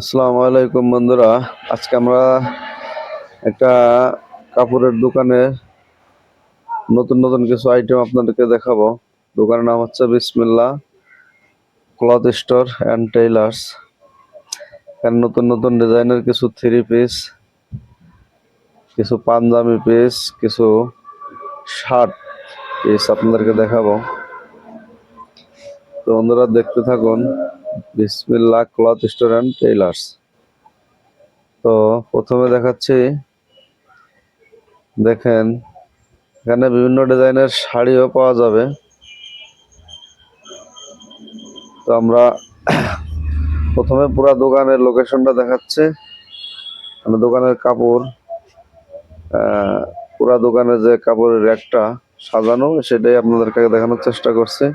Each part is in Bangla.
আসসালামু আলাইকুম বন্ধুরা। আজকে আমরা একটা কাপড়ের দোকানে নতুন নতুন কিছু আইটেম আপনাদেরকে দেখাবো। দোকানের নাম হচ্ছে বিসমিল্লাহ ক্লথ স্টোর অ্যান্ড টেইলার্স। এখানে নতুন নতুন ডিজাইনের কিছু থ্রি পিস, কিছু পাঞ্জাবি পিস, কিছু শার্ট পিস আপনাদেরকে দেখাবো। তো বন্ধুরা দেখতে থাকুন বিসমিল্লাহ ক্লথ স্টোর অ্যান্ড টেইলার্স। তো প্রথমে দেখাচ্ছি, দেখেন এখানে বিভিন্ন ডিজাইনের শাড়িও পাওয়া যাবে। তো আমরা প্রথমে পুরো দোকানের লোকেশনটা দেখাচ্ছে, মানে দোকানের কাপড়, পুরা দোকানের যে কাপড়ের র্যাকটা সাজানো সেটাই আপনাদেরকে দেখানোর চেষ্টা করছে।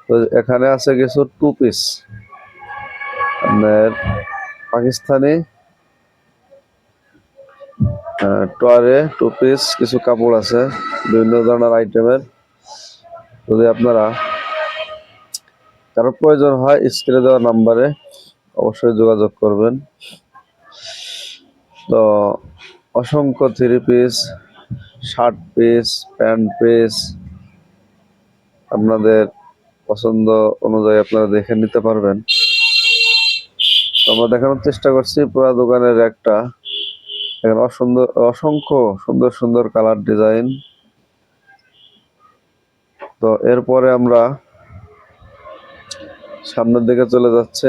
তো এখানে আছে কিছু টু পিস, আপনার পাকিস্তানি টয়ারে টু পিস কিছু কাপড় আছে বিভিন্ন ধরনের আইটেমের। যদি আপনারা কারো প্রয়োজন হয় স্ক্রিনে দেওয়া নাম্বারে অবশ্যই যোগাযোগ করবেন। তো অসংখ্য three piece, shirt piece, pant piece আপনাদের পছন্দ অনুযায়ী আপনারা দেখে নিতে পারবেন। তো আমরা দেখানোর চেষ্টা করছি পুরো দোকানের একটা, এখানে অসংখ্য সুন্দর সুন্দর কালার ডিজাইন। তো এরপরে আমরা সামনের দিকে চলে যাচ্ছে,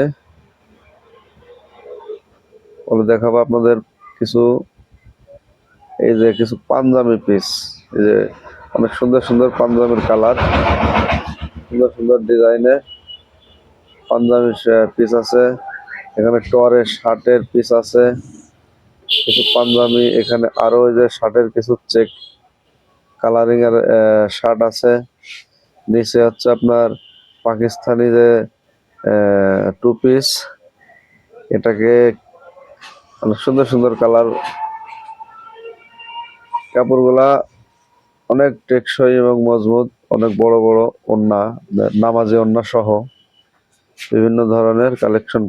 বলে দেখাবো আপনাদের কিছু, এই যে কিছু পাঞ্জাবি পিস, এই যে অনেক সুন্দর সুন্দর পাঞ্জাবির কালার, সুন্দর সুন্দর ডিজাইনের পাঞ্জাবি পিস আছে। এখানে টরের শার্টের পিস আছে, কিছু পাঞ্জাবি, এখানে আরো ওই যে শার্টের কিছু চেক কালারিং এর শার্ট আছে। নিচে হচ্ছে আপনার পাকিস্তানি যে টু পিস, এটাকে অনেক সুন্দর সুন্দর কালার। কাপড়গুলা অনেক টেকসই এবং মজবুত, অনেক বড় বড় ওড়না, নামাজি ওড়না সহ বিভিন্ন ধরনের কালেকশন।